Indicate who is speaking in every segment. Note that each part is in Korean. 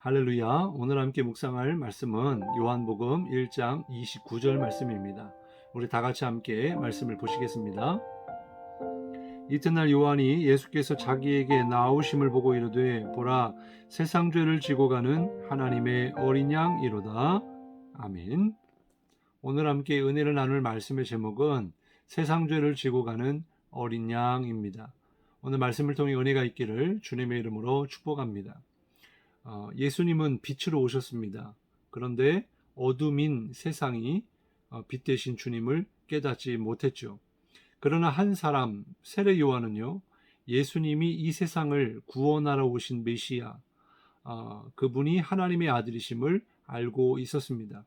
Speaker 1: 할렐루야. 오늘 함께 묵상할 말씀은 요한복음 1장 29절 말씀입니다. 우리 다 같이 함께 말씀을 보시겠습니다. 이튿날 요한이 예수께서 자기에게 나오심을 보고 이르되 보라 세상 죄를 지고 가는 하나님의 어린 양이로다. 아멘. 오늘 함께 은혜를 나눌 말씀의 제목은 세상 죄를 지고 가는 어린 양입니다. 오늘 말씀을 통해 은혜가 있기를 주님의 이름으로 축복합니다. 예수님은 빛으로 오셨습니다. 그런데 어둠인 세상이 빛 대신 주님을 깨닫지 못했죠. 그러나 한 사람, 세례 요한은요, 예수님이 이 세상을 구원하러 오신 메시아, 그분이 하나님의 아들이심을 알고 있었습니다.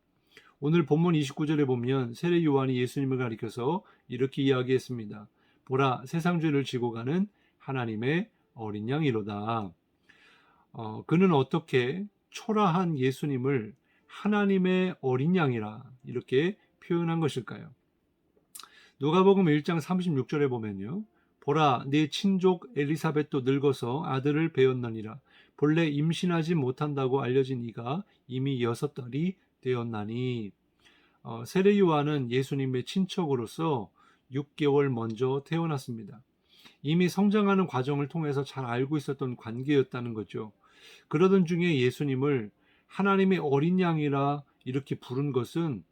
Speaker 1: 오늘 본문 29절에 보면 세례 요한이 예수님을 가리켜서 이렇게 이야기했습니다. 보라, 세상 죄를 지고 가는 하나님의 어린 양이로다. 그는 어떻게 초라한 예수님을 하나님의 어린 양이라 이렇게 표현한 것일까요? 누가복음 1장 36절에 보면요. 보라 네 친족 엘리사벳도 늙어서 아들을 배었느니라. 본래 임신하지 못한다고 알려진 이가 이미 6달이 되었나니. 세례 요한은 예수님의 친척으로서 6개월 먼저 태어났습니다. 이미 성장하는 과정을 통해서 잘 알고 있었던 관계였다는 거죠. 그러던 중에 예수님을 하나님의 어린 양이라 이렇게 부른 것은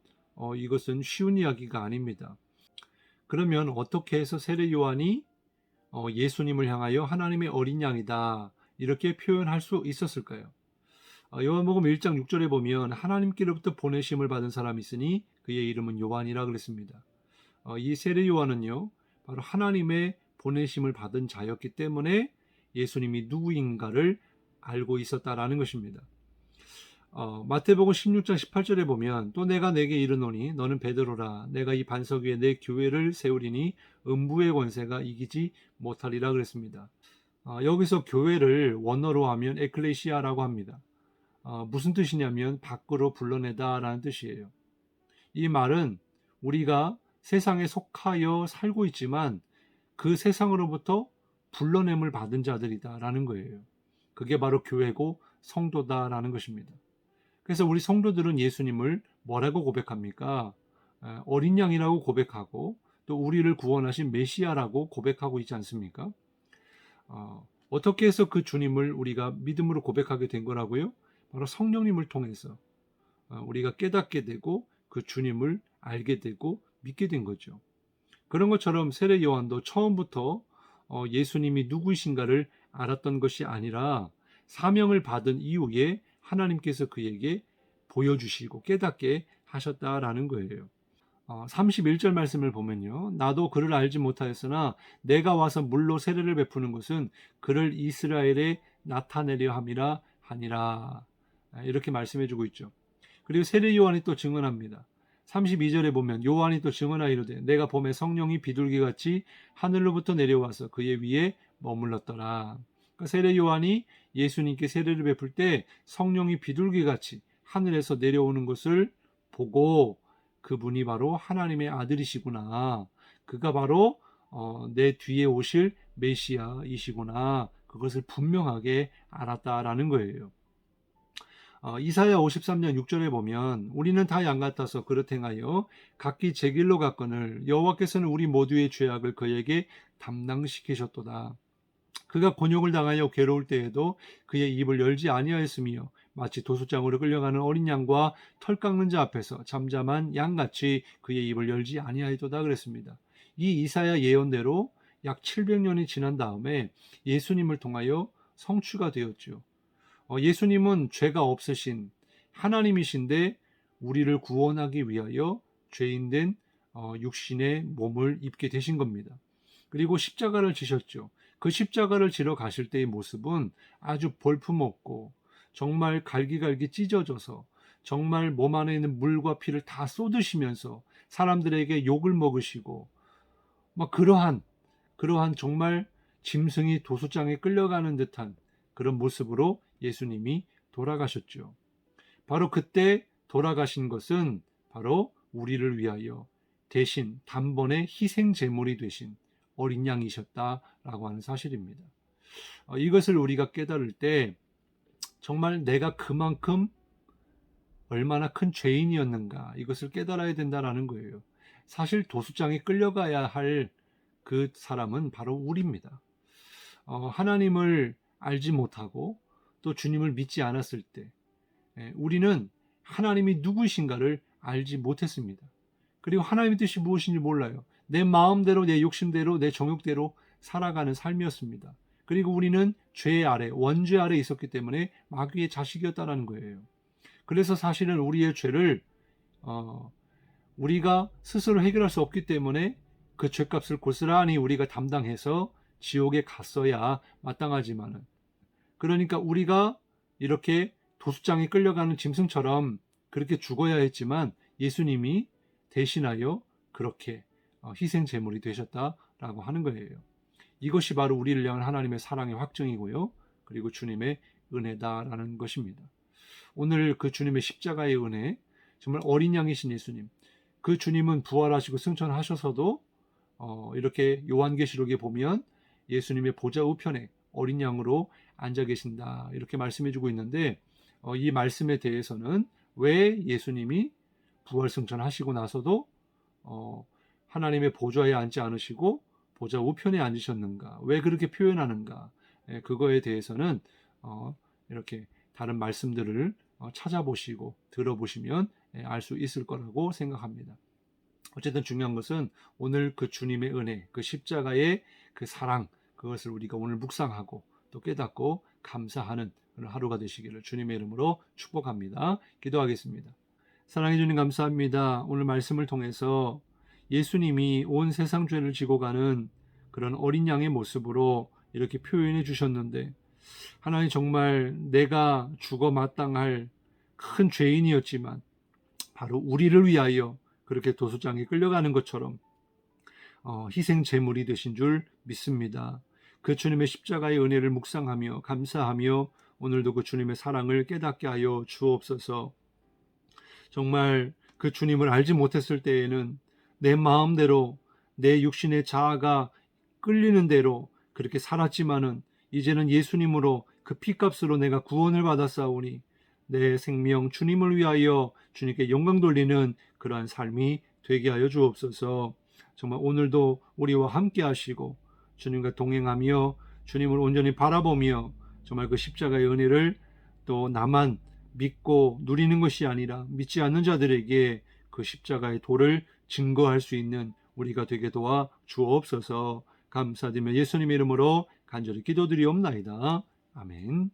Speaker 1: 이것은 쉬운 이야기가 아닙니다. 그러면 어떻게 해서 세례 요한이 예수님을 향하여 하나님의 어린 양이다 이렇게 표현할 수 있었을까요? 요한복음 1장 6절에 보면 하나님께로부터 보내심을 받은 사람이 있으니 그의 이름은 요한이라 그랬습니다. 이 세례 요한은요 바로 하나님의 보내심을 받은 자였기 때문에 예수님이 누구인가를 알고 있었다라는 것입니다. 마태복음 16장 18절에 보면 또 내가 내게 이르노니 너는 베드로라 내가 이 반석 위에 내 교회를 세우리니 음부의 권세가 이기지 못하리라 그랬습니다. 여기서 교회를 원어로 하면 에클레시아라고 합니다. 무슨 뜻이냐면 밖으로 불러내다라는 뜻이에요. 이 말은 우리가 세상에 속하여 살고 있지만 그 세상으로부터 불러냄을 받은 자들이다라는 거예요. 그게 바로 교회고 성도다라는 것입니다. 그래서 우리 성도들은 예수님을 뭐라고 고백합니까? 어린 양이라고 고백하고 또 우리를 구원하신 메시아라고 고백하고 있지 않습니까? 어떻게 해서 그 주님을 우리가 믿음으로 고백하게 된 거라고요? 바로 성령님을 통해서 우리가 깨닫게 되고 그 주님을 알게 되고 믿게 된 거죠. 그런 것처럼 세례 요한도 처음부터 예수님이 누구이신가를 알았던 것이 아니라 사명을 받은 이후에 하나님께서 그에게 보여주시고 깨닫게 하셨다라는 거예요. 31절 말씀을 보면요. 나도 그를 알지 못하였으나 내가 와서 물로 세례를 베푸는 것은 그를 이스라엘에 나타내려 함이라 하니라. 이렇게 말씀해 주고 있죠. 그리고 세례 요한이 또 증언합니다. 32절에 보면 요한이 또 증언하이르되 내가 봄에 성령이 비둘기같이 하늘로부터 내려와서 그의 위에 머물렀더라. 그러니까 세례 요한이 예수님께 세례를 베풀 때 성령이 비둘기같이 하늘에서 내려오는 것을 보고 그분이 바로 하나님의 아들이시구나. 그가 바로 내 뒤에 오실 메시아이시구나. 그것을 분명하게 알았다라는 거예요. 이사야 53년 6절에 보면 우리는 다 양 같아서 그릇 행하여 각기 제 길로 갔거늘 여호와께서는 우리 모두의 죄악을 그에게 담당시키셨도다. 그가 곤욕을 당하여 괴로울 때에도 그의 입을 열지 아니하였으며 마치 도수장으로 끌려가는 어린 양과 털 깎는 자 앞에서 잠잠한 양같이 그의 입을 열지 아니하였도다 그랬습니다. 이 이사야 예언대로 약 700년이 지난 다음에 예수님을 통하여 성취가 되었죠. 예수님은 죄가 없으신 하나님이신데 우리를 구원하기 위하여 죄인된 육신의 몸을 입게 되신 겁니다. 그리고 십자가를 지셨죠. 그 십자가를 지러 가실 때의 모습은 아주 볼품없고 정말 갈기갈기 찢어져서 정말 몸 안에 있는 물과 피를 다 쏟으시면서 사람들에게 욕을 먹으시고 막 그러한 정말 짐승이 도수장에 끌려가는 듯한 그런 모습으로 예수님이 돌아가셨죠. 바로 그때 돌아가신 것은 바로 우리를 위하여 대신 단번에 희생 제물이 되신 어린 양이셨다라고 하는 사실입니다. 이것을 우리가 깨달을 때 정말 내가 그만큼 얼마나 큰 죄인이었는가 이것을 깨달아야 된다라는 거예요. 사실 도수장에 끌려가야 할 그 사람은 바로 우리입니다. 하나님을 알지 못하고 또 주님을 믿지 않았을 때 우리는 하나님이 누구이신가를 알지 못했습니다. 그리고 하나님의 뜻이 무엇인지 몰라요. 내 마음대로 내 욕심대로 내 정욕대로 살아가는 삶이었습니다. 그리고 우리는 죄 아래 원죄 아래 있었기 때문에 마귀의 자식이었다는 거예요. 그래서 사실은 우리의 죄를 우리가 스스로 해결할 수 없기 때문에 그 죄값을 고스란히 우리가 담당해서 지옥에 갔어야 마땅하지만은, 그러니까 우리가 이렇게 도수장에 끌려가는 짐승처럼 그렇게 죽어야 했지만 예수님이 대신하여 그렇게 희생 제물이 되셨다라고 하는 거예요. 이것이 바로 우리를 향한 하나님의 사랑의 확증이고요. 그리고 주님의 은혜다라는 것입니다. 오늘 그 주님의 십자가의 은혜, 정말 어린 양이신 예수님, 그 주님은 부활하시고 승천하셔서도 이렇게 요한계시록에 보면 예수님의 보좌 우편에 어린 양으로 앉아 계신다 이렇게 말씀해 주고 있는데, 이 말씀에 대해서는 왜 예수님이 부활 승천하시고 나서도 하나님의 보좌에 앉지 않으시고 보좌 우편에 앉으셨는가, 왜 그렇게 표현하는가, 그거에 대해서는 이렇게 다른 말씀들을 찾아보시고 들어보시면 알 수 있을 거라고 생각합니다. 어쨌든 중요한 것은 오늘 그 주님의 은혜, 그 십자가의 그 사랑, 그것을 우리가 오늘 묵상하고 또 깨닫고 감사하는 그런 하루가 되시기를 주님의 이름으로 축복합니다. 기도하겠습니다. 사랑해 주님 감사합니다. 오늘 말씀을 통해서 예수님이 온 세상 죄를 지고 가는 그런 어린 양의 모습으로 이렇게 표현해 주셨는데, 하나님 정말 내가 죽어 마땅할 큰 죄인이었지만 바로 우리를 위하여 그렇게 도수장에 끌려가는 것처럼 희생 제물이 되신 줄 믿습니다. 그 주님의 십자가의 은혜를 묵상하며 감사하며 오늘도 그 주님의 사랑을 깨닫게 하여 주옵소서. 정말 그 주님을 알지 못했을 때에는 내 마음대로 내 육신의 자아가 끌리는 대로 그렇게 살았지만은 이제는 예수님으로 그 피값으로 내가 구원을 받았사오니 내 생명 주님을 위하여 주님께 영광 돌리는 그러한 삶이 되게 하여 주옵소서. 정말 오늘도 우리와 함께 하시고 주님과 동행하며 주님을 온전히 바라보며 정말 그 십자가의 은혜를 또 나만 믿고 누리는 것이 아니라 믿지 않는 자들에게 그 십자가의 도를 증거할 수 있는 우리가 되게 도와 주옵소서. 감사드리며 예수님의 이름으로 간절히 기도드리옵나이다. 아멘.